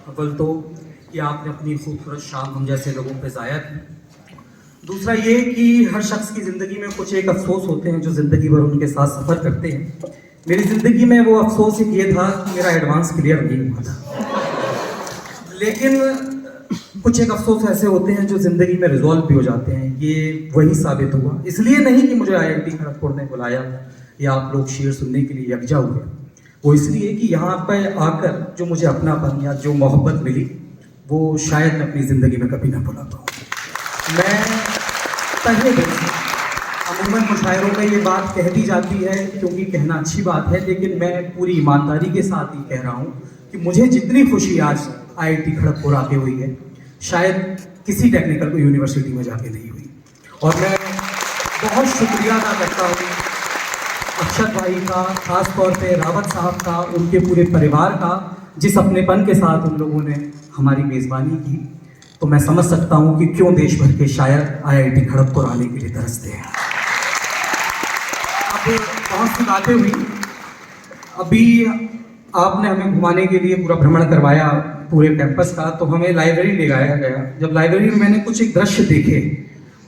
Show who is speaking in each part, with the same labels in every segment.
Speaker 1: अव्वल तो कि आपने अपनी खूबसूरत शाम हम जैसे लोगों पे ज़ाया की। दूसरा ये कि हर शख्स की ज़िंदगी में कुछ एक अफसोस होते हैं जो ज़िंदगी भर उनके साथ सफ़र करते हैं। मेरी ज़िंदगी में वो अफसोस एक ये था कि मेरा एडवांस क्लियर नहीं हुआ था, लेकिन कुछ एक अफसोस ऐसे होते हैं जो ज़िंदगी में रिजॉल्व भी हो जाते हैं। ये वही साबित हुआ। इसलिए नहीं कि मुझे IIT खड़गपुर ने बुलाया या आप लोग शेर सुनने के लिए यकजा हुए, वो इसलिए कि यहाँ पर आकर जो मुझे अपनापन या जो मोहब्बत मिली वो शायद मैं अपनी ज़िंदगी में कभी ना भुला पाऊँ। मैं तहे दिल से, अमूमन मुशायरों में ये बात कह दी जाती है क्योंकि कहना अच्छी बात है, लेकिन मैं पूरी ईमानदारी के साथ ही कह रहा हूँ कि मुझे जितनी खुशी आज IIT खड़गपुर आके हुई है शायद किसी टेक्निकल यूनिवर्सिटी में जाके नहीं हुई। और मैं बहुत शुक्रिया अदा करता हूँ अक्षत भाई का, ख़ास तौर पे रावत साहब का, उनके पूरे परिवार का, जिस अपनेपन के साथ उन लोगों ने हमारी मेज़बानी की। तो मैं समझ सकता हूँ कि क्यों देश भर के शायर IIT खड़गपुर आने के लिए तरसते हैं। अब बहुत सी बातें हुई। अभी आपने हमें घुमाने के लिए पूरा भ्रमण करवाया पूरे कैंपस का, तो हमें लाइब्रेरी ले जाया गया। जब लाइब्रेरी में मैंने कुछ एक दृश्य देखे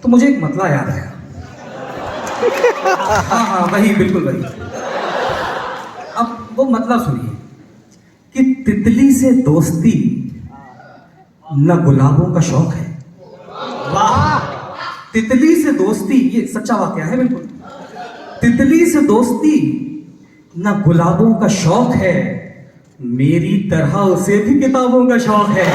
Speaker 1: तो मुझे एक मतला याद आया। हाँ, वही, बिल्कुल वही। अब वो मतलब सुनिए कि तितली से दोस्ती न गुलाबों का शौक है। वाह! तितली से दोस्ती, ये सच्चा वाकया है बिल्कुल। तितली से दोस्ती न गुलाबों का शौक है, मेरी तरह उसे भी किताबों का शौक है।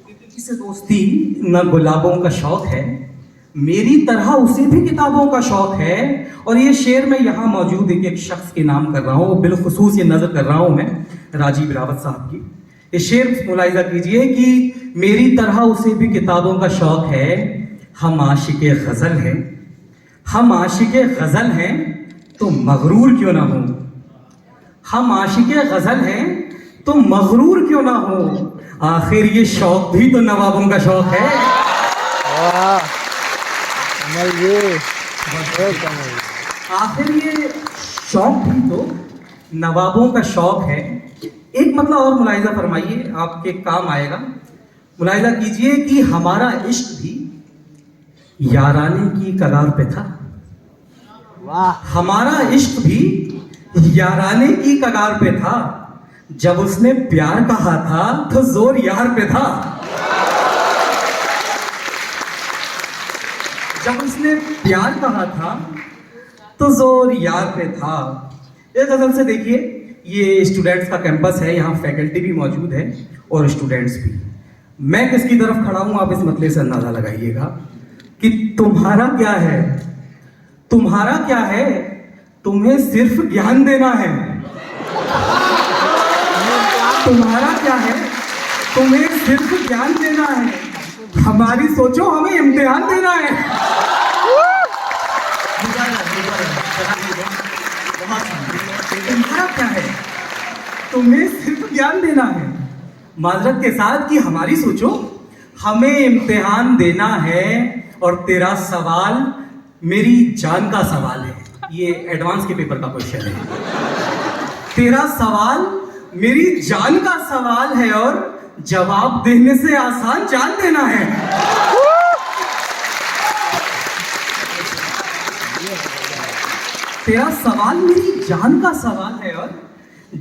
Speaker 1: तितली से दोस्ती न गुलाबों का शौक है, मेरी तरह उसे भी किताबों का शौक है। और ये शेर मैं यहाँ मौजूद एक शख्स के नाम कर रहा हूँ, बिलखुसूस ये नजर कर रहा हूँ मैं राजीव रावत साहब की। ये शेर मुलाहिजा कीजिए कि मेरी तरह उसे भी किताबों का शौक है, हम आशिक़े गज़ल हैं, हम आशिक़े गज़ल हैं तो मगरूर क्यों ना हो। हम आशिक़े गज़ल हैं तो मगरूर क्यों ना हो, आखिर ये शौक भी तो नवाबों का शौक है। आखिर ये शौक भी तो नवाबों का शौक है। एक मतलब और मुलाहिजा फरमाइए, आपके काम आएगा। मुलाहिजा कीजिए कि हमारा इश्क भी याराने की कगार पे था। हमारा इश्क भी याराने की कगार पे था, जब उसने प्यार कहा था तो जोर यार पे था। जब उसने प्यार कहा था तो जोर यार पे था। ये गजल से देखिए, ये स्टूडेंट्स का कैंपस है, यहाँ फैकल्टी भी मौजूद है और स्टूडेंट्स भी। मैं किसकी तरफ खड़ा हूं आप इस मतले से अंदाजा लगाइएगा कि तुम्हारा क्या है, तुम्हारा क्या है, तुम्हें सिर्फ ज्ञान देना है। तुम्हारा क्या है, तुम्हें सिर्फ ज्ञान देना है, हमारी सोचो हमें इम्तिहान देना है। तुम्हारा क्या है, तुम्हें सिर्फ ज्ञान देना है, माजरत के साथ कि हमारी सोचो हमें इम्तिहान देना है। और तेरा सवाल मेरी जान का सवाल है, ये एडवांस के पेपर का क्वेश्चन है। तेरा सवाल मेरी जान का सवाल है और जवाब देने से आसान जान देना है। तेरा सवाल मेरी जान का सवाल है और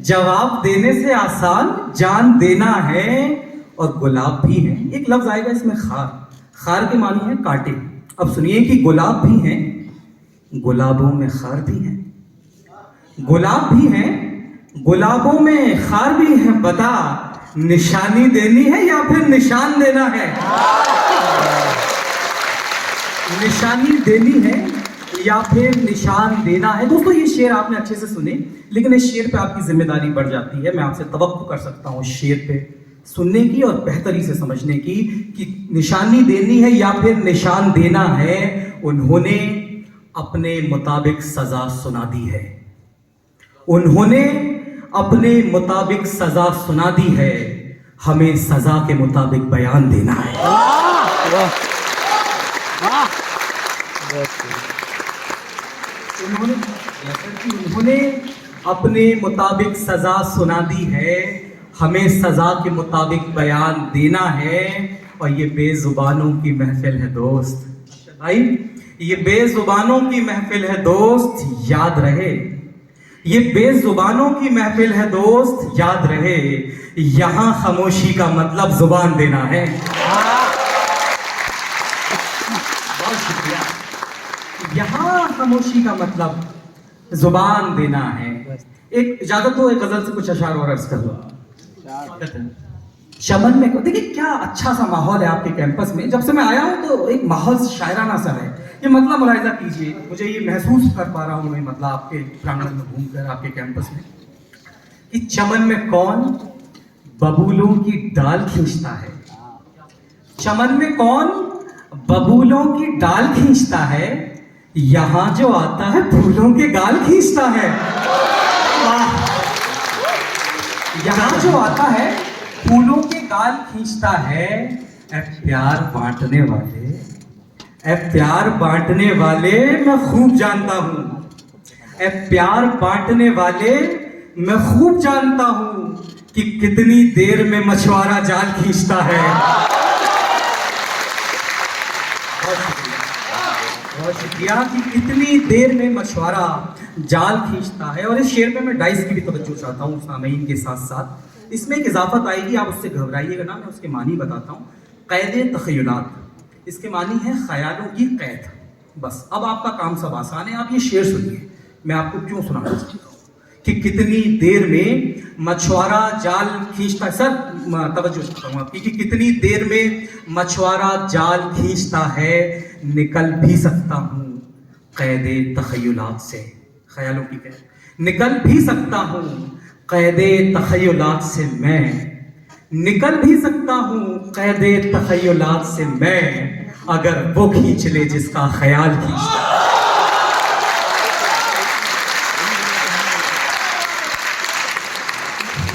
Speaker 1: जवाब देने से आसान जान देना है। और गुलाब भी है, एक लफ्ज आएगा इसमें खार, खार के मानी है कांटे। अब सुनिए कि गुलाब भी हैं, गुलाबों में खार भी है, गुलाब भी हैं, गुलाबों में खार भी है। बता निशानी देनी है या फिर निशान देना है। निशानी देनी है या फिर निशान देना है। दोस्तों ये शेर आपने अच्छे से सुने, लेकिन इस शेर पे आपकी जिम्मेदारी बढ़ जाती है। मैं आपसे तवक्कुह कर सकता हूँ शेर पे सुनने की और बेहतरी से समझने की कि निशानी देनी है या फिर निशान देना है। उन्होंने अपने मुताबिक सजा सुना दी है, उन्होंने अपने मुताबिक सजा सुना दी है, हमें सजा के मुताबिक बयान देना है। उन्होंने जैसा कि उन्होंने अपने मुताबिक सजा सुना दी है, हमें सजा के मुताबिक बयान देना है। और ये बेजुबानों की महफिल है दोस्त भाई, ये बेजुबानों की महफिल है दोस्त, याद रहे। ये बेजुबानों की महफिल है दोस्त, याद रहे। यहां खामोशी का मतलब जुबान देना है। बहुत शुक्रिया। यहां खामोशी का मतलब जुबान देना है। एक इजाजत हो, एक गजल से कुछ अशार और अर्ज कर लो। चमन में देखिए क्या अच्छा सा माहौल है आपके कैंपस में। जब से मैं आया हूं तो एक माहौल शायराना सा है। ये मतलब मुलाहिजा कीजिए, मुझे ये महसूस कर पा रहा हूं मैं, मतलब आपके प्रांगण में घूमकर आपके कैंपस में, कि चमन में कौन बबूलों की डाल खींचता है। चमन में कौन बबूलों की डाल खींचता है, यहां जो आता है फूलों के गाल खींचता है। यहां जो आता है फूलों के गाल खींचता है। ए प्यार बांटने वाले, ए प्यार बांटने वाले मैं खूब जानता हूं। ए प्यार बांटने वाले मैं खूब जानता हूं कि कितनी देर में मछुआरा जाल खींचता है। बहुत शुक्रिया कि कितनी देर में मछुआरा जाल खींचता है। और इस शेर पे मैं डाइस की भी तवज्जो चाहता हूँ सामईन के साथ साथ। इसमें एक इजाफत आएगी, आप उससे घबराइएगा ना, मैं उसके मानी बताता हूँ। कैद तखय्युलात, इसके मानी है ख्यालों की कैद। बस अब आपका काम सब आसान है, आप ये शेर सुनिए, मैं आपको क्यों सुनाना चाहता हूँ कि कितनी देर में मछुआरा जाल खींचता है। सर तवज्जो चाहता हूँ आपकी कि कितनी देर में मछुआरा जाल खींचता है। निकल भी सकता हूँ कैदे तखय्युलात से, ख्यालों की कैद, निकल भी सकता हूँ कैदे तखय्युलात से मैं, निकल भी सकता हूँ कैदे तखय्युलात से मैं, अगर वो खींच ले जिसका ख्याल खींचता।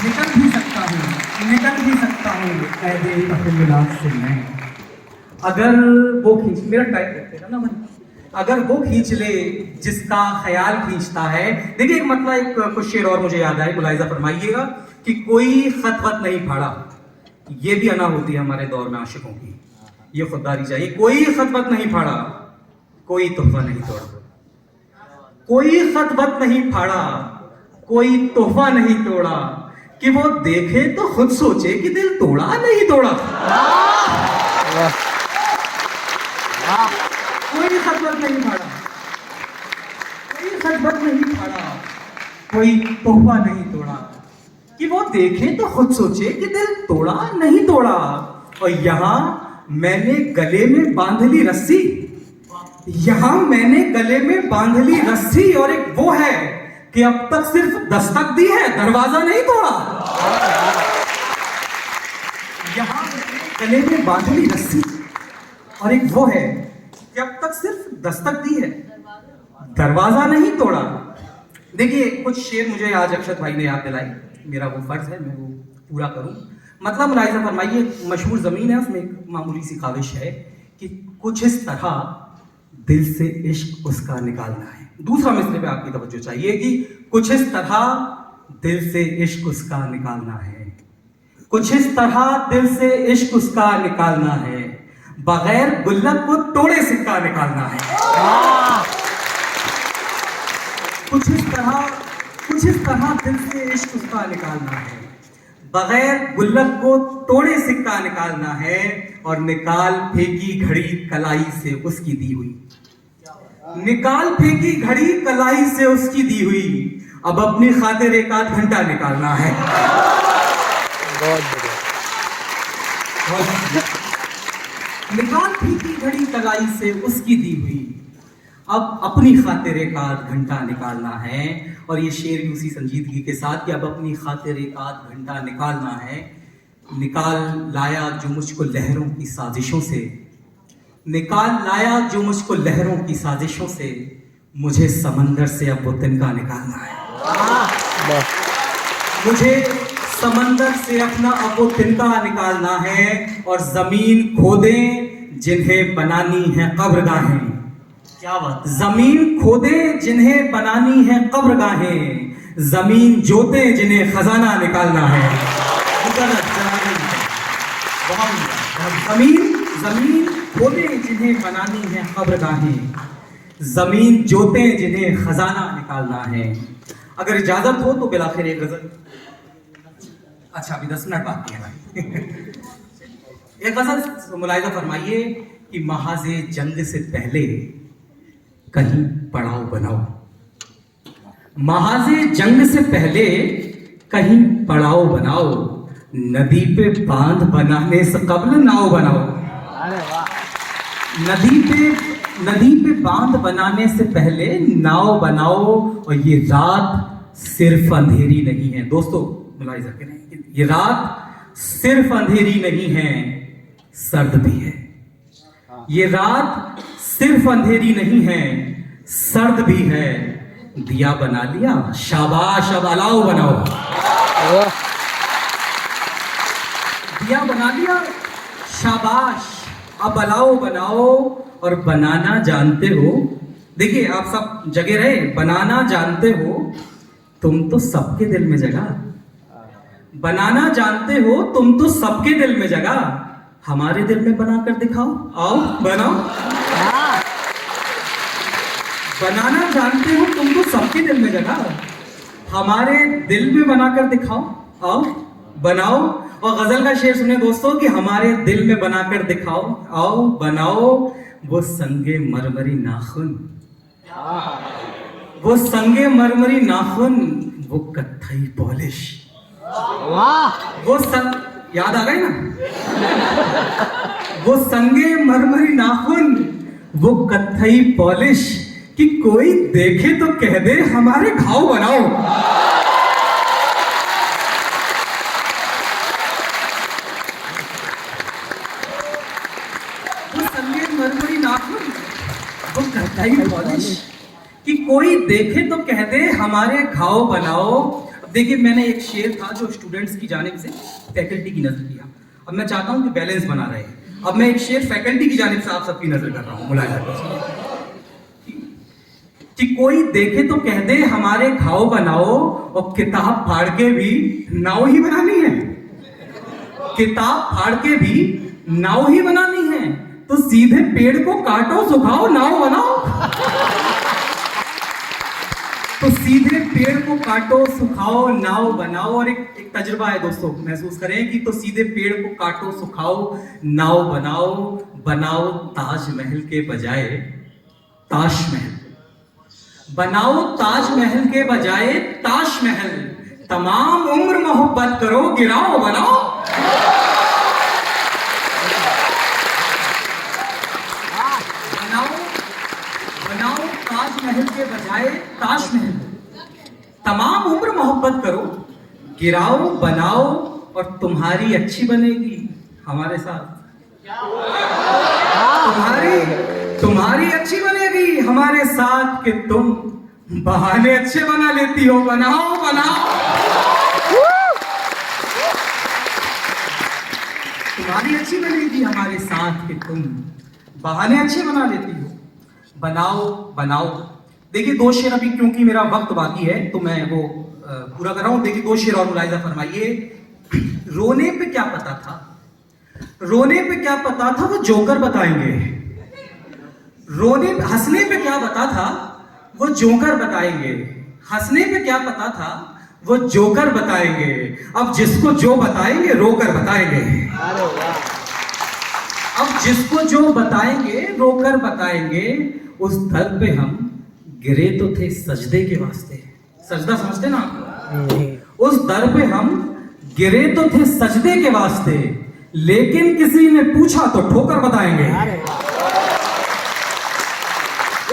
Speaker 1: निकल भी सकता हूँ, निकल भी सकता हूँ कैदे तखय्युलात से मैं, अगर वो खींच, मेरा टाइप रखेगा ना मन, अगर वो खींच ले जिसका ख्याल खींचता है। देखिए एक मतलब एक कुछ शेर और मुझे याद आए, मुलाहिजा फरमाइएगा कि कोई खत वत नहीं फाड़ा, ये भी अना होती है हमारे दौर में आशिकों की, ये खुददारी चाहिए। कोई खत वत नहीं फाड़ा, कोई तोहफा नहीं तोड़ा, कोई खत वत नहीं फाड़ा, कोई तोहफा नहीं तोड़ा, कि वो देखे तो खुद सोचे कि दिल तोड़ा नहीं तोड़ा। कोई खतबत नहीं फाड़ा, कोई खतबत नहीं फाड़ा, कोई तोहफा नहीं तोड़ा, कि वो देखे तो खुद सोचे कि दिल तोड़ा नहीं तोड़ा। और यहां मैंने गले में बांध ली रस्सी, यहां मैंने गले में बांध ली रस्सी, और एक वो है कि अब तक सिर्फ दस्तक दी है, दरवाजा नहीं तोड़ा। यहां मैंने गले में बांध ली रस्सी, और एक वो है कि अब तक सिर्फ दस्तक दी है, दरवाजा नहीं तोड़ा। देखिए कुछ शेर मुझे आज अक्षत भाई ने याद दिलाई, मेरा वो फर्ज है मैं वो पूरा करूं। मतलब मुलाहिजा फरमाइए, मशहूर जमीन है, उसमें एक मामूली सी काविश है कि कुछ इस तरह दिल से इश्क उसका निकालना है। दूसरा मिसरे पे आपकी तवज्जो चाहिए कि कुछ इस तरह दिल से इश्क उसका निकालना है, कुछ इस तरह दिल से इश्क उसका निकालना है, बगैर गुल्लक को तोड़े सिक्का निकालना है। कुछ इस तरह दिल से इश्क उसका निकालना है, बगैर गुल्लक को तोड़े सिक्का निकालना है, और निकाल फेंकी घड़ी कलाई से उसकी दी हुई, निकाल फेंकी घड़ी कलाई से उसकी दी हुई, अब अपनी खातिर एक आध घंटा निकालना है। निकाल फेंकी घड़ी कलाई से उसकी दी हुई, अब अपनी खातिर एक आध घंटा निकालना है। और ये शेर भी उसी संजीदगी के साथ कि अब अपनी खातिर एक आध घंटा निकालना है। निकाल लाया जो मुझको लहरों की साजिशों से, निकाल लाया जो मुझको लहरों की साजिशों से, मुझे समंदर से अब वो तिनका निकालना है। मुझे समंदर से अपना अब वो तिनका निकालना है, और जमीन खोदें जिन्हें बनानी है कब्रगाहें,
Speaker 2: क्या बात।
Speaker 1: जमीन खोदे जिन्हें बनानी है कब्रगाहें, जमीन जोते जिन्हें खजाना निकालना है। जमीन जमीन खोदे जिन्हें बनानी है कब्रगाहें, जमीन जोते जिन्हें खजाना निकालना है। अगर इजाजत हो तो बिलाखिर एक गजल। अच्छा अभी 10 मिनट बाकी है भाई। एक गजल मुलाहिजा फरमाइए कि महाजे जंग से पहले कहीं पड़ाव बनाओ, महाजे जंग से पहले कहीं पड़ाव बनाओ, नदी पे बांध बनाने से कबल नाव बनाओ। नदी पे बांध बनाने से पहले नाव बनाओ। और ये रात सिर्फ अंधेरी नहीं है दोस्तों, मुलाहिजा करें, ये रात सिर्फ अंधेरी नहीं है, सर्द भी है। ये रात सिर्फ अंधेरी नहीं है, सर्द भी है। दिया बना लिया, शाबाश अब अलाव बनाओ। दिया बना लिया, शाबाश अब अलाव बनाओ। और बनाना जानते हो, देखिए आप सब जगे रहे, बनाना जानते हो तुम तो सबके दिल में जगह, बनाना जानते हो तुम तो सबके दिल में जगह, हमारे दिल में बनाकर दिखाओ, आओ बनाओ। बनाना जानते हो तुम तो सबके दिल में जगह, हमारे दिल में बनाकर दिखाओ, आओ बनाओ। और गजल का शेर सुने दोस्तों कि हमारे दिल में बनाकर दिखाओ, आओ बनाओ। वो संगे मरमरी नाखून, वो संगे मरमरी नाखून, वो कत्थई पॉलिश, वो याद आ गए ना, वो संगे मरमरी नाखून, वो कत्थई पॉलिश, कि कोई देखे तो कह दे हमारे घाव बनाओ। वो संगे मरमरी नाखून, वो कत्थई पॉलिश, कि कोई देखे तो कह दे हमारे घाव बनाओ। देखिए मैंने एक शेर था जो स्टूडेंट्स की जानिब से फैकल्टी की नजर किया, अब मैं चाहता हूं कि बैलेंस बना रहे। अब मैं एक शेर फैकल्टी की जानिब से आप सबकी नजर कर रहा हूं, मुलाहिजा कि कोई देखे तो कह दे हमारे घाव बनाओ। और किताब फाड़ के भी नाव ही बनानी है, किताब फाड़ के भी नाव ही बनानी है, तो सीधे पेड़ को काटो सुखाओ नाव बनाओ। तो सीधे पेड़ को काटो सुखाओ नाव बनाओ। और एक तजुर्बा है दोस्तों, महसूस करें कि तो सीधे पेड़ को काटो सुखाओ नाव बनाओ। बनाओ ताजमहल के बजाय ताजमहल, बनाओ ताजमहल के बजाय ताजमहल, तमाम उम्र मोहब्बत करो गिराओ बनाओ। बनाओ ताजमहल के बजाय ताजमहल, तमाम उम्र मोहब्बत करो गिराओ बनाओ। और तुम्हारी अच्छी बनेगी हमारे साथ, तुम्हारी अच्छी बनेगी हमारे साथ, कि तुम बहाने अच्छे बना लेती हो, बनाओ बनाओ। तुम्हारी अच्छी बनेगी हमारे साथ, कि तुम बहाने अच्छे बना लेती हो, बनाओ बनाओ। देखिए 2 शेर अभी क्योंकि मेरा वक्त बाकी है तो मैं वो पूरा कर रहा हूं। देखिए 2 शेर और मुलाहिजा फरमाइए। रोने पे क्या पता था, रोने पे क्या पता था वो जोकर बताएंगे, हंसने पे क्या पता था वो जोकर बताएंगे, हंसने पे क्या पता था वो जोकर बताएंगे। अब जिसको जो बताएंगे रोकर बताएंगे, अब जिसको जो बताएंगे रोकर बताएंगे। उस दर पे हम गिरे तो थे सजदे के वास्ते, सजदा समझते ना आप? उस दर पे हम गिरे तो थे सजदे के वास्ते, लेकिन किसी ने पूछा तो ठोकर बताएंगे।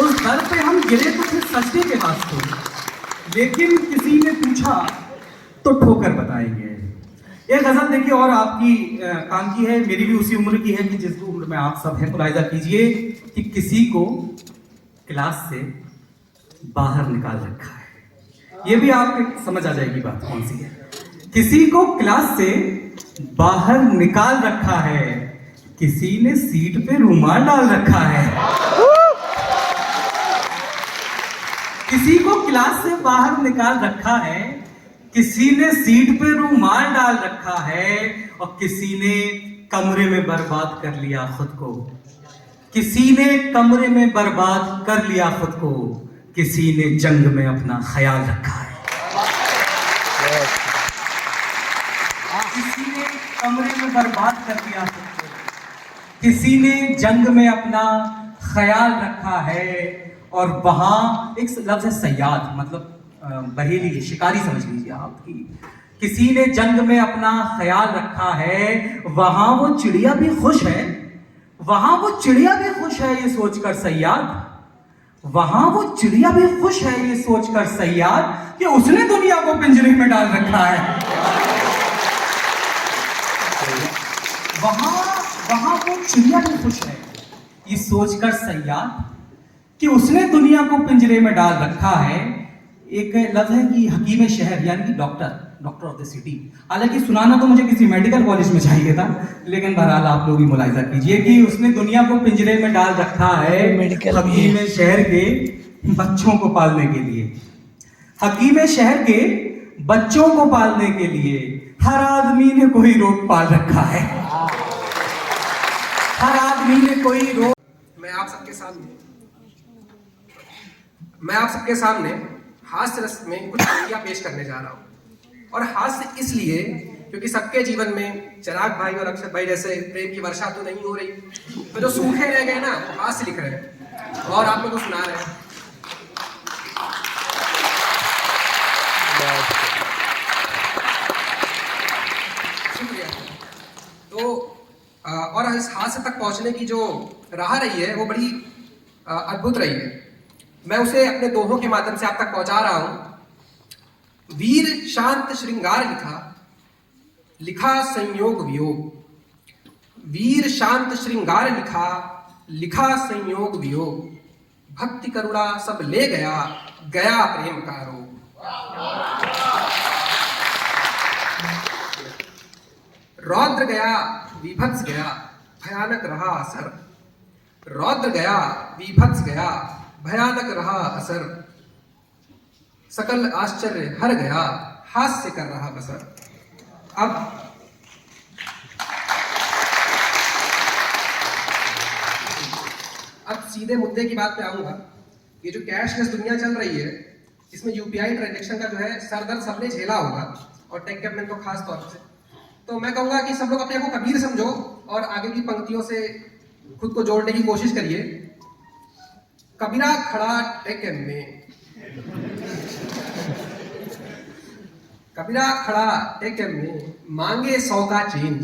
Speaker 1: उस दर पे हम गिरे तो थे सजदे के वास्ते, लेकिन किसी ने पूछा तो ठोकर बताएंगे। एक गजल देखिए और आपकी काम की है, मेरी भी उसी उम्र की है कि जिस उम्र में आप सब हैं। मुलाहिजा कीजिए कि किसी को क्लास से बाहर निकाल रखा है, ये भी आपको समझ आ जाएगी बात कौन सी है। किसी को क्लास से बाहर निकाल रखा है, किसी ने सीट पे रुमाल डाल रखा है। किसी को क्लास से बाहर निकाल रखा है, किसी ने सीट पे रूमाल डाल रखा है, और किसी ने कमरे में बर्बाद कर लिया खुद को। किसी ने कमरे में बर्बाद कर लिया खुद को, किसी ने जंग में अपना ख्याल रखा है। किसी ने कमरे में बर्बाद कर लिया खुद को, किसी ने जंग में अपना ख्याल रखा है। और वहां एक लफ्ज है सयाद, मतलब बहेली, शिकारी समझ लीजिए आप की। किसी ने जंग में अपना ख्याल रखा है, वहां वो चिड़िया भी खुश है, वहां वो चिड़िया भी खुश है ये सोचकर सयाद, वहां वो चिड़िया भी खुश है ये सोचकर सयाद कि उसने दुनिया को पिंजरे में डाल रखा है। वहां वो चिड़िया भी खुश है ये सोचकर सयाद कि उसने दुनिया को पिंजरे में डाल रखा है। एक लफ्ज है कि हकीम शहर, यानी कि डॉक्टर ऑफ द सिटी। हालांकि सुनाना तो मुझे किसी मेडिकल कॉलेज में चाहिए था, लेकिन बहरहाल आप लोग भी मुलाहिजा कीजिए कि उसने दुनिया को पिंजरे में डाल रखा है हकीम शहर के बच्चों को पालने के लिए। हकीम शहर के बच्चों को पालने के लिए हर आदमी ने कोई रोग पाल रखा है, हर आदमी ने कोई रोग।
Speaker 2: मैं आप सबके सामने हास्य रस में कुछ पंक्तियां पेश करने जा रहा हूं। और हास्य इसलिए क्योंकि सबके जीवन में चिराग भाई और अक्षत भाई जैसे प्रेम की वर्षा तो नहीं हो रही, तो जो सूखे रह गए ना हास्य लिख रहे हैं और आप लोगों को सुना रहे हैं। शुक्रिया। तो और इस हास्य तक पहुंचने की जो राह रही है वो बड़ी अद्भुत रही है। मैं उसे अपने दोहों के माध्यम से आप तक पहुंचा रहा हूं। वीर शांत श्रृंगार लिखा संयोग वियोग। वीर शांत श्रृंगार लिखा संयोग वियोग। भक्ति करुणा सब ले गया प्रेम का रोग। रौद्र गया विभत्स गया भयानक रहा असर। रौद्र गया विभत्स गया भयानक रहा असर। सकल आश्चर्य हर गया हास्य कर रहा बसर। अब सीधे मुद्दे की बात पे आऊंगा। ये जो कैशलेस दुनिया चल रही है, इसमें यूपीआई ट्रांजैक्शन का जो है सरदर्द सबने झेला होगा, और टेक कैप तो खास तौर से। तो मैं कहूंगा कि सब लोग अपने को कबीर समझो और आगे की पंक्तियों से खुद को जोड़ने की कोशिश करिए। कबीरा खड़ा टेकम में, कबीरा खड़ा टेकम में मांगे 100 का चेंज।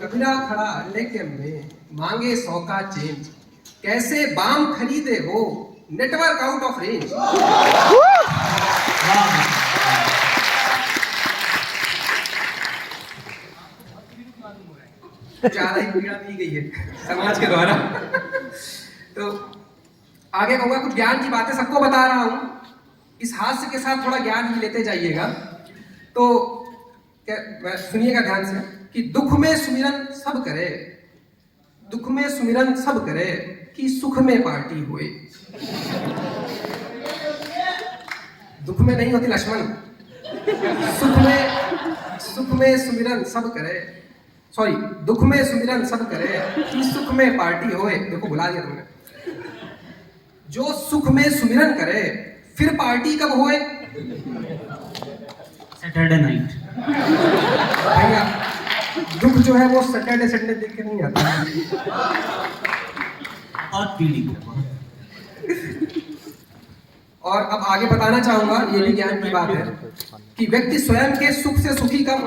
Speaker 2: कबीरा खड़ा टेकम में मांगे 100 का चेंज। कैसे बाम खरीदे हो नेटवर्क आउट ऑफ रेंज। ज्यादा ही पीड़ा दी गई है समाज के द्वारा। तो आगे कहूंगा, कुछ ज्ञान की बातें सबको बता रहा हूं, इस हास्य के साथ थोड़ा ज्ञान भी लेते जाइएगा। तो सुनिएगा ध्यान से कि दुख में सुमिरन सब करे, दुख में सुमिरन सब करे कि सुख में पार्टी हुए। दुख में नहीं होती लक्ष्मण, सुख में सुमिरन सब करे, सॉरी दुख में सुमिरन सब करे कि सुख में पार्टी होए। देखो बुला दिया तुमने। जो सुख में सुमिरन करे फिर पार्टी कब होए?
Speaker 1: Saturday night.
Speaker 2: भैया दुख जो है वो सैटरडे संडे देख के नहीं आता।
Speaker 1: और फीलिंग।
Speaker 2: और अब आगे बताना चाहूंगा, ये भी ज्ञान की बात है कि व्यक्ति स्वयं के सुख से सुखी कम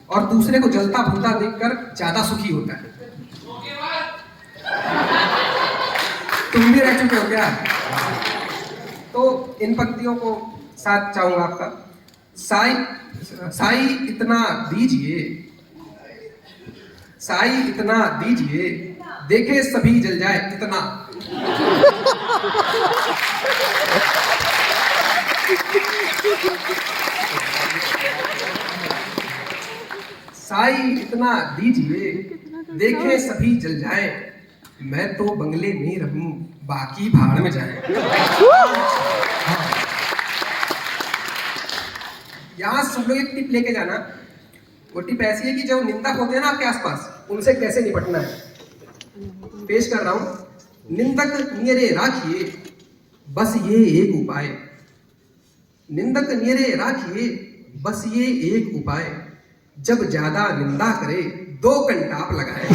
Speaker 2: और दूसरे को जलता भूलता देखकर ज्यादा सुखी होता है। तुम भी रह चुके हो क्या? तो इन पंक्तियों को साथ चाहूंगा आपका। साई इतना दीजिए, साई इतना दीजिए, देखे सभी जल जाए इतना। साई इतना दीजिए, देखे सभी जल जाए, मैं तो बंगले में रहूं, बाकी भाड़ में जाए। यहाँ सब लोग एक टिप लेके जाना। वो टिप ऐसी है कि जो निंदक होते हैं ना आपके आसपास, उनसे कैसे निपटना है। पेश कर रहा हूं। निंदक नियरे राखिए, बस ये एक उपाय। निंदक नियरे राखिए, बस ये एक उपाय। जब ज्यादा निंदा करे, 2 कंटाप लगाए।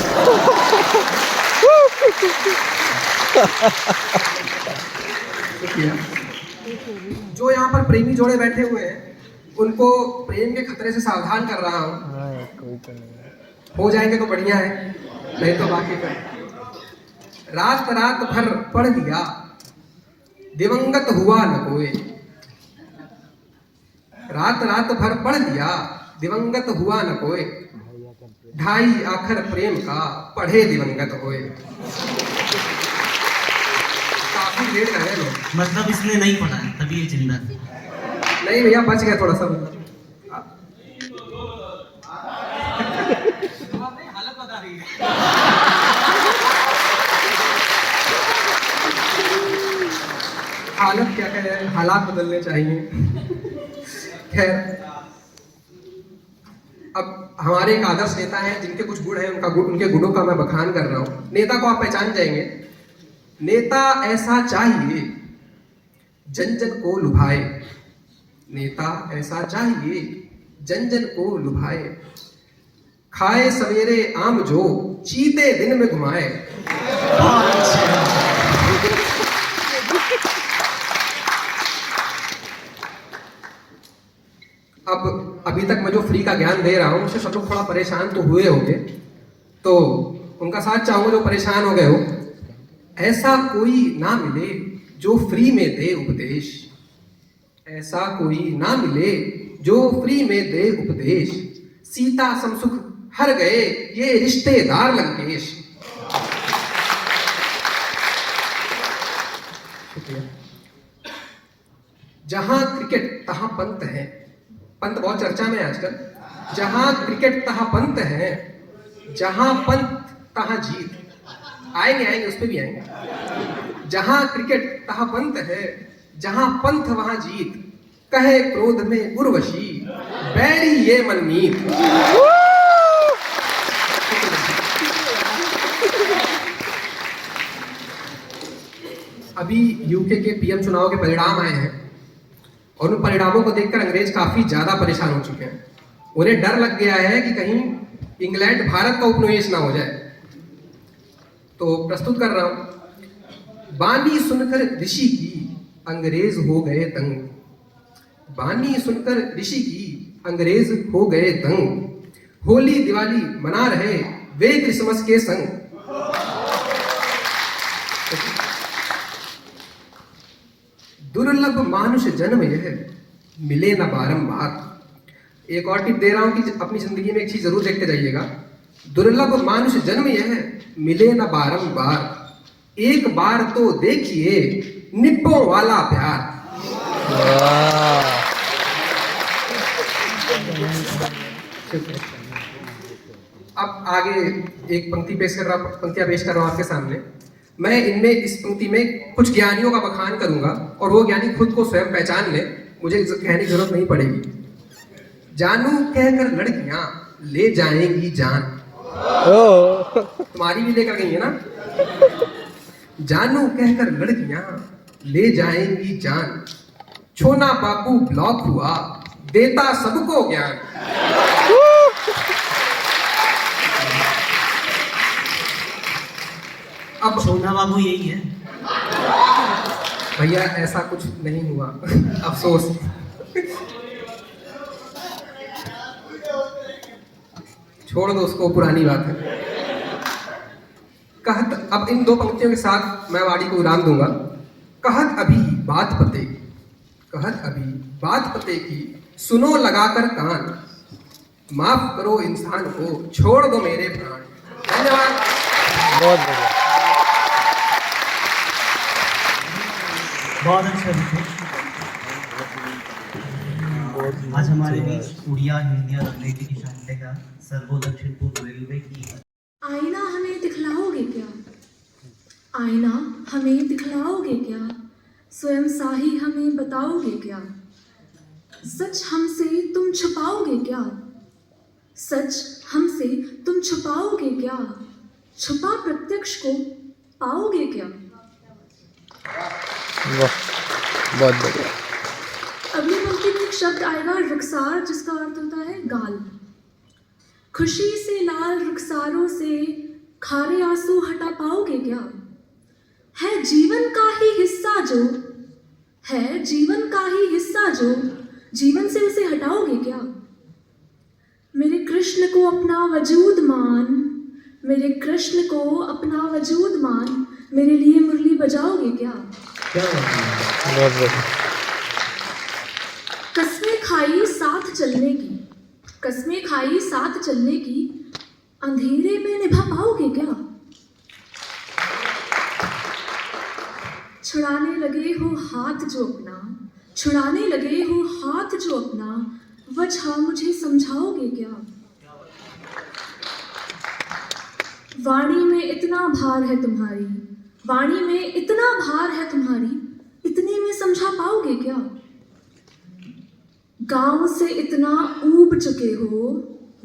Speaker 2: जो यहाँ पर प्रेमी जोड़े बैठे हुए हैं, उनको प्रेम के खतरे से सावधान कर रहा हूं। हो जाएंगे तो बढ़िया है, नहीं तो बाकी कर। रात रात भर पढ़ लिया, दिवंगत हुआ न कोई। रात रात भर पढ़ लिया, दिवंगत हुआ न कोई। 2.5 आखर प्रेम का, पढ़े दिवंगत होए। काफी लेट कर रहे लोग।
Speaker 3: मतलब इसने नहीं पढ़ा है तभी ये जिंदा है।
Speaker 2: नहीं भैया, बच गया थोड़ा सा।
Speaker 3: हालत बता रही है।
Speaker 2: हालत क्या कहे, हालात बदलने चाहिए। खैर, अब हमारे एक आदर्श नेता हैं जिनके कुछ गुण हैं, उनके गुणों का मैं बखान कर रहा हूं। नेता को आप पहचान जाएंगे। नेता ऐसा चाहिए जन जन को लुभाए। नेता ऐसा चाहिए जन जन को लुभाए। खाए सवेरे आम जो, चीते दिन में घुमाए। अब अभी तक मैं जो फ्री का ज्ञान दे रहा हूं, उससे सब लोग थोड़ा परेशान तो हुए होंगे, तो उनका साथ चाहूंगा जो परेशान हो गए हो। ऐसा कोई ना मिले जो फ्री में दे उपदेश। ऐसा कोई ना मिले जो फ्री में दे उपदेश। सीता समसुख हर गए ये रिश्तेदार लंकेश। जहां क्रिकेट तहां पंत है। पंत बहुत चर्चा में है आजकल। जहां क्रिकेट तहां पंत है, जहां पंत तहां जीत। आएंगे उस पे भी आएंगे। जहां क्रिकेट तहां पंत है, जहां पंथ वहां जीत। कहे क्रोध में उर्वशी, बैरी ये मनमीत। अभी यूके के पीएम चुनाव के परिणाम आए हैं और उन परिणामों को देखकर अंग्रेज काफी ज्यादा परेशान हो चुके हैं। उन्हें डर लग गया है कि कहीं इंग्लैंड भारत का उपनिवेश ना हो जाए। तो प्रस्तुत कर रहा हूं। बानी सुनकर ऋषि की, अंग्रेज हो गए दंग। बानी सुनकर ऋषि की, अंग्रेज हो गए दंग। होली दिवाली मना रहे वे क्रिसमस के संग। दुर्लभ मानुष जन्म यह, मिले न बारंबार। एक और टिप दे रहा हूं कि अपनी जिंदगी में एक चीज जरूर देखते जाइएगा। दुर्लभ मानुष जन्म यह, मिले न बारंबार। एक बार तो देखिए निब्बों वाला प्यार। अब आगे एक पंक्तियां पेश कर रहा हूं आपके सामने। मैं इनमें इस पंक्ति में कुछ ज्ञानियों का बखान करूंगा और वो ज्ञानी खुद को स्वयं पहचान ले, मुझे कहने की जरूरत नहीं पड़ेगी। जानू कहकर लड़कियां ले जाएंगी जान। तुम्हारी भी लेकर गई है ना। जानू कहकर लड़कियां ले जाएंगी जान। छोना बापू ब्लॉक हुआ, देता सबको ज्ञान। अब
Speaker 3: छोना बाबू यही है
Speaker 2: भैया, ऐसा कुछ नहीं हुआ। अफसोस। छोड़ दो उसको, पुरानी बात है। कहत, अब इन 2 पंक्तियों के साथ मैं वाणी को विराम दूंगा। कहत अभी बात पते की, कहत अभी बात पते की, सुनो लगाकर कान। माफ करो इंसान को, छोड़ दो मेरे प्राण। धन्यवाद।
Speaker 4: बहुत बढ़िया,
Speaker 3: बहुत अच्छा विषय। आज हमारे बीच उड़िया हिंदी और अंग्रेजी की साहित्य का सर्वो दक्षिण पूर्व रेलवे की
Speaker 4: आईना हमें दिखलाओगे क्या? स्वयं सा ही हमें बताओगे क्या? सच हमसे तुम छुपाओगे क्या? सच हमसे तुम छुपाओगे क्या? छुपा प्रत्यक्ष को पाओगे क्या?
Speaker 5: वाह, बहुत बढ़िया।
Speaker 4: अगली पंक्ति में एक शब्द आएगा रुखसार, जिसका अर्थ होता है गाल। खुशी से लाल रुखसारों से खारे आंसू हटा पाओगे क्या? है जीवन का ही हिस्सा जो, है जीवन का ही हिस्सा जो, जीवन से उसे हटाओगे क्या? मेरे कृष्ण को अपना वजूद मान, मेरे कृष्ण को अपना वजूद मान, मेरे लिए मुरली बजाओगे क्या?
Speaker 1: क्या बात है।
Speaker 5: बहुत बढ़िया।
Speaker 4: कस्में खाई साथ चलने की, कस्में खाई साथ चलने की, अंधेरे में निभा पाओगे क्या? छुड़ाने लगे हो हाथ जो अपना, छुड़ाने लगे हो हाथ जो अपना, वजह मुझे समझाओगे क्या? वाणी में इतना भार है तुम्हारी, वाणी में इतना भार है तुम्हारी, इतने में समझा पाओगे क्या? गांव से इतना ऊब चुके हो,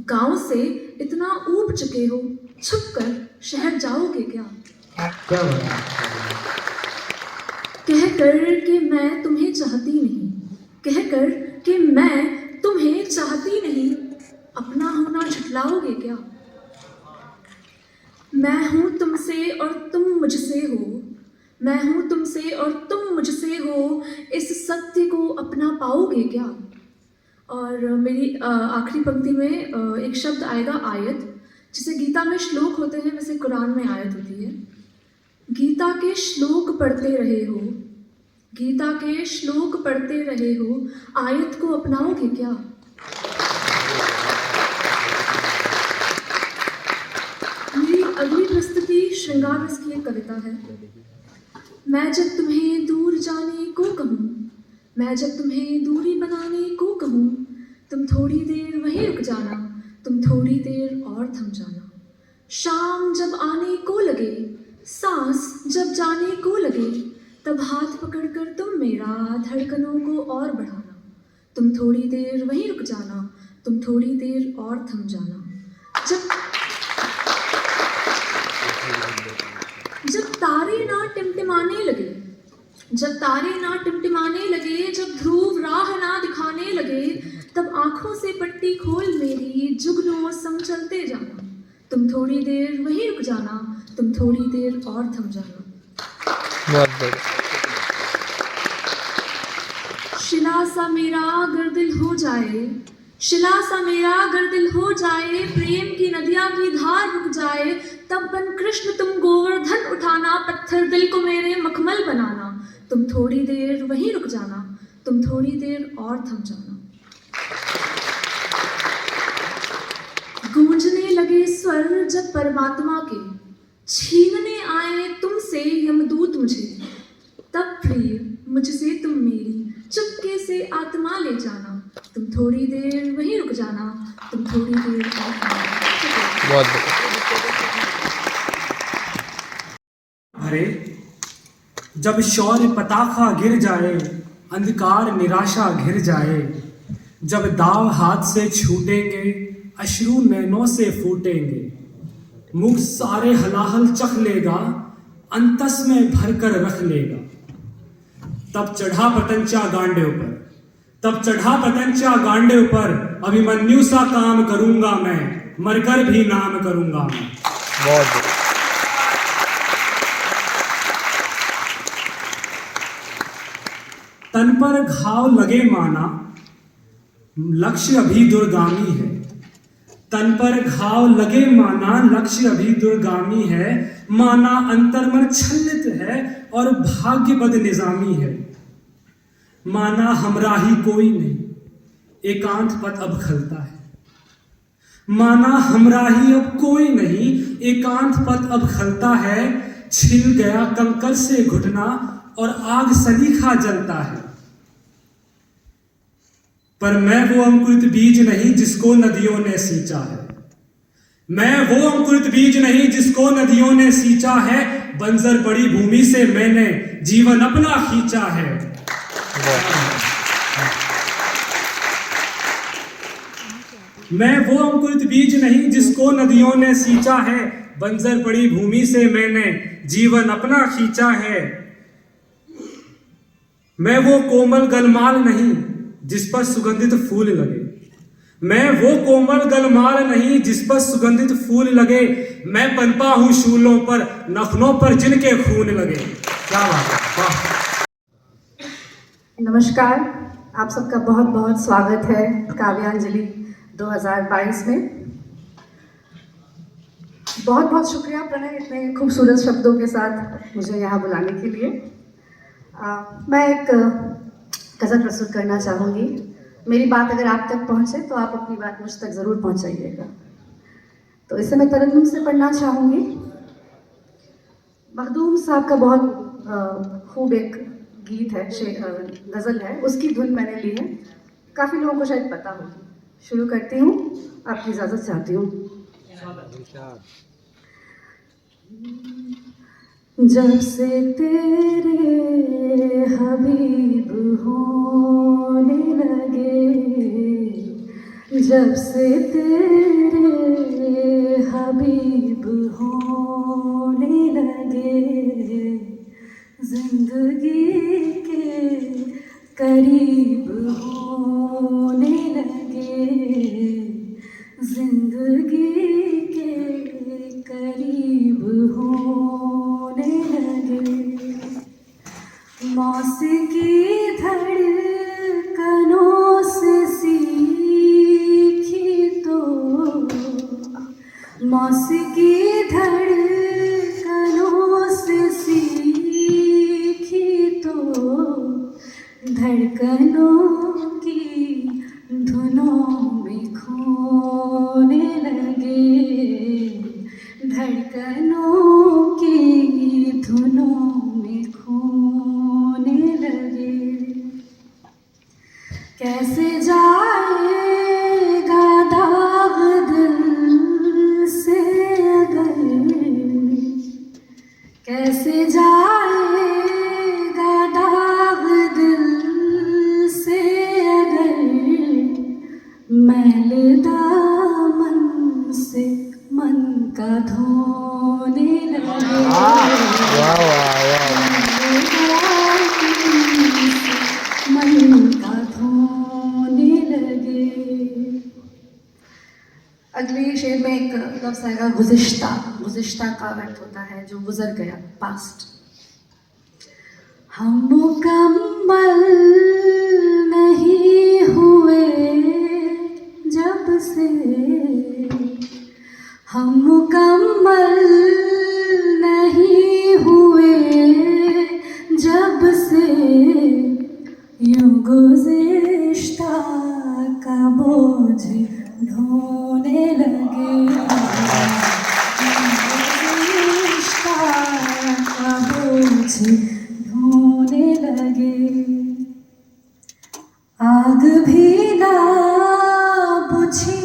Speaker 4: गांव से इतना ऊब चुके हो, छुपकर शहर जाओगे क्या?
Speaker 1: क्या बात है।
Speaker 4: कह कर कि मैं तुम्हें चाहती नहीं, कह कर कि मैं तुम्हें चाहती नहीं, अपना होना झुठलाओगे क्या? मैं हूं तुमसे और तुम मुझसे हो, मैं हूं तुमसे और तुम मुझसे हो, इस सत्य को अपना पाओगे क्या? और मेरी आखिरी पंक्ति में एक शब्द आएगा आयत, जिसे गीता में श्लोक होते हैं, वैसे कुरान में आयत होती है। गीता के श्लोक पढ़ते रहे हो, गीता के श्लोक पढ़ते रहे हो, आयत को अपनाओगे क्या? मेरी अगली प्रस्तुति श्रृंगार रस की एक कविता है। मैं जब तुम्हें दूर जाने को कहूँ, मैं जब तुम्हें दूरी बनाने को कहूँ, तुम थोड़ी देर वहीं रुक जाना, तुम थोड़ी देर और थम जाना। शाम जब आने को लगे, सांस जब जाने को लगे, तब हाथ पकड़कर तुम मेरा धड़कनों को और बढ़ाना, तुम थोड़ी देर वहीं रुक जाना, तुम थोड़ी देर और थम जाना। जब तारे ना टिमटिमाने लगे, जब तारे ना टिमटिमाने लगे, जब ध्रुव राह ना दिखाने लगे, तब आंखों से पट्टी खोल मेरी, जुगनुओं संग चलते जाना, तुम थोड़ी देर वहीं रुक जाना, तुम थोड़ी देर और थम जाना।
Speaker 5: बहुत बढ़िया।
Speaker 4: शिला सा मेरा अगर दिल हो जाए, शिला सा मेरा अगर दिल हो जाए, प्रेम की नदियां की धार रुक जाए, तब बन कृष्ण तुम गोवर्धन उठाना, पत्थर दिल को मेरे मखमल बनाना, तुम थोड़ी देर वहीं रुक जाना, तुम थोड़ी देर और थम जाना। गूंजने लगे स्वर जब परमात्मा के, छीनने आए तुमसे यमदूत मुझे, तब प्रिय मुझसे तुम मेरी चुपके से आत्मा ले जाना, तुम थोड़ी देर वहीं रुक जाना, तुम थोड़ी देर और थम जाना।
Speaker 5: बहुत बढ़िया।
Speaker 1: अरे जब शौर्य पताखा गिर जाए, अंधकार निराशा घिर जाए, जब दाव हाथ से छूटेंगे, अश्रु नैनों से फूटेंगे, मुख सारे हलाहल चख लेगा, अंतस में भरकर रख लेगा, तब चढ़ा पतंचा गांडे ऊपर, तब चढ़ा पतंचा गांडे ऊपर, अभिमन्यु सा काम करूंगा मैं, मरकर भी नाम करूंगा मैं।
Speaker 5: बहुत बढ़िया।
Speaker 1: तन पर घाव लगे माना, लक्ष्य अभी दूरगामी है, तन पर घाव लगे माना, लक्ष्य अभी दूरगामी है, माना अंतर्मन छल्लित है और भाग्य बद निजामी है, माना हमराही कोई नहीं, एकांत पथ अब खलता है, माना हमराही अब कोई नहीं, एकांत पथ अब खलता है, छिल गया कंकर से घुटना और आग सलीखा जलता है, पर मैं वो अंकुरित बीज नहीं जिसको नदियों ने सींचा है,
Speaker 6: मैं वो अंकुरित बीज नहीं जिसको नदियों ने सींचा है, बंजर पड़ी भूमि से मैंने जीवन अपना खींचा है। मैं वो अंकुरित बीज नहीं जिसको नदियों ने सींचा है, बंजर पड़ी भूमि से मैंने जीवन अपना खींचा है। मैं वो कोमल गलमाल नहीं जिस पर सुगंधित फूल लगे, मैं वो कोमल गलमाल नहीं जिस पर सुगंधित फूल लगे, मैं पनपा हूं शूलों पर, नखनों पर जिनके खून लगे। क्या बात है, वाह।
Speaker 7: नमस्कार, आप सबका बहुत बहुत स्वागत है काव्यांजलि 2022 में। बहुत बहुत शुक्रिया प्रणय, इतने खूबसूरत शब्दों के साथ मुझे यहाँ बुलाने के लिए। मैं एक गज़ल प्रस्तुत करना चाहूँगी। मेरी बात अगर आप तक पहुँचे तो आप अपनी बात मुझ तक ज़रूर पहुँचाइएगा। तो इसे मैं तरन्नुम से पढ़ना चाहूँगी। मखदूम साहब का बहुत खूब एक गीत है, गज़ल है, उसकी धुन मैंने ली है, काफ़ी लोगों को शायद पता होगी। शुरू करती हूँ, आपकी इजाज़त चाहती हूँ। जब से तेरे हबीब होने लगे, जब से तेरे हबीब होने लगे, जिंदगी के करीब होने लगे, जिंदगी के करीब होने लगे। मौसीकी धड़कनों से सीखी तो, मौसीकी धड़कनों से सीखी तो, धड़कनों की धुनों में खोने लगे, धड़कनों की धुनों में खोने लगे। कैसे जाएगा दाग दिल से अगर, कैसे जाएगा दाग दिल से अगर, मैल दामन से मन का धोने लगे। मन का धोने लगे। अगले शेर में एक लफ्ज़ आएगा गुज़िश्ता। गुज़िश्ता का अर्थ होता है जो गुजर गया, पास्ट। हम मुकम्मल नहीं हुए जब से, हम मुकम्मल नहीं हुए जब से, यूं गुज़िश्ता का बोझ ढोने लगे, यूं गुज़िश्ता का बोझ ढोने लगे। आग भी ना बुझी,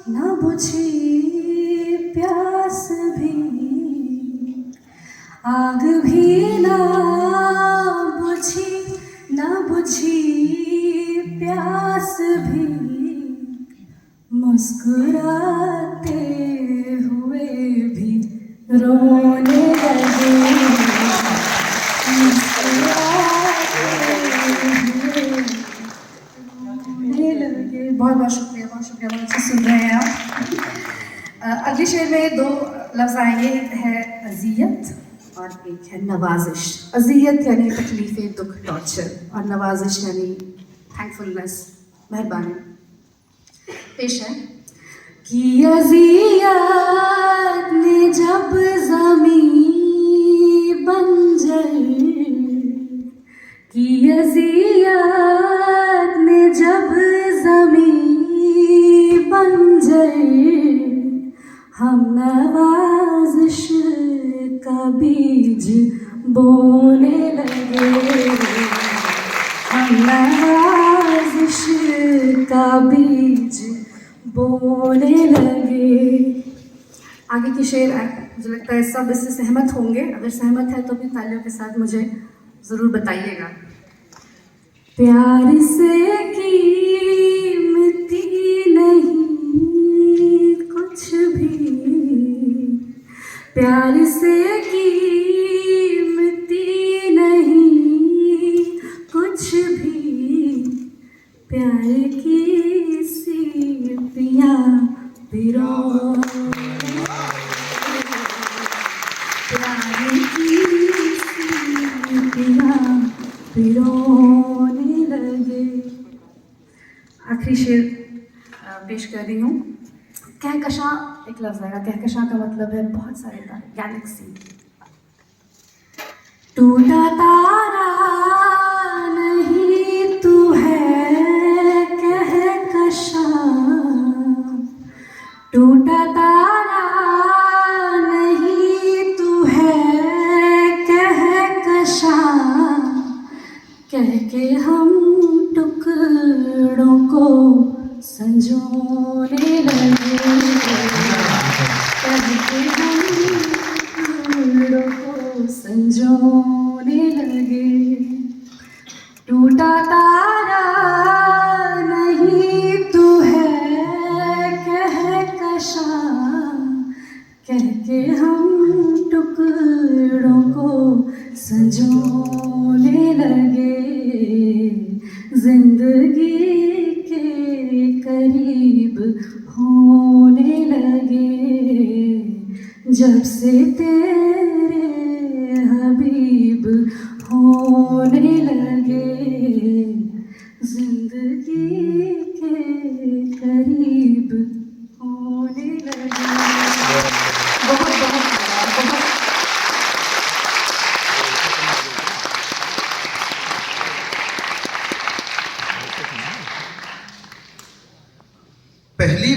Speaker 7: ना बुझी प्यास भी, आग भी ना बुझी, ना बुझी प्यास भी, मुस्कुराते हुए भी रोने लगे, मुस्कुराते हुए रोने लगे। बहुत बहुत शुक्रिया, बहुत शुक्रिया, बहुत अच्छे सुन रहे हैं आप। अगले शेर में दो लफ्ज़ आएंगे, एक है अज़ियत और एक है नवाजिश। अज़ियत यानी तकलीफ़ें, दुख, टॉर्चर, और नवाजिश यानी थैंकफुलनेस, मेहरबानी। पेश है कि अज़ियत ने जब ज़मीं बंजर, कि अज़ियत ने जब ज़मीं बंजर, हम नवाजिश का बीज बोने लगे, हम नवाजिश का बीज बोने लगे। आगे की शेर मुझे लगता है सब इससे सहमत होंगे, अगर सहमत है तो भी तालियों के साथ मुझे ज़रूर बताइएगा। प्यार से कीमती नहीं कुछ भी, प्यार से कीमती नहीं कुछ भी, प्यार की सीपियाँ पिरो, प्यार की सीपियाँ पिरोने लगे। आखिरी शेर पेश कर रही हूँ। कहकशा एक लफ्ज़ आएगा, कहकशा का मतलब है बहुत सारे तारे, गैलेक्सी। टूटा तारा नहीं तू है कहकशा, टूटा तारा नहीं तू है कहकशा, कह के हम टुकड़ों को संजोने लगे, कह के हम टुकड़ों को संजोने लगे। टूटा तारा नहीं तू है कहकशा, कह के हम टुकड़ों को संजोने लगे। जिंदगी के करीब होने लगे, जब से तेरे हबीब होने लगे। जिंदगी के करीब होने लगे। बहुत बहुत
Speaker 2: पहली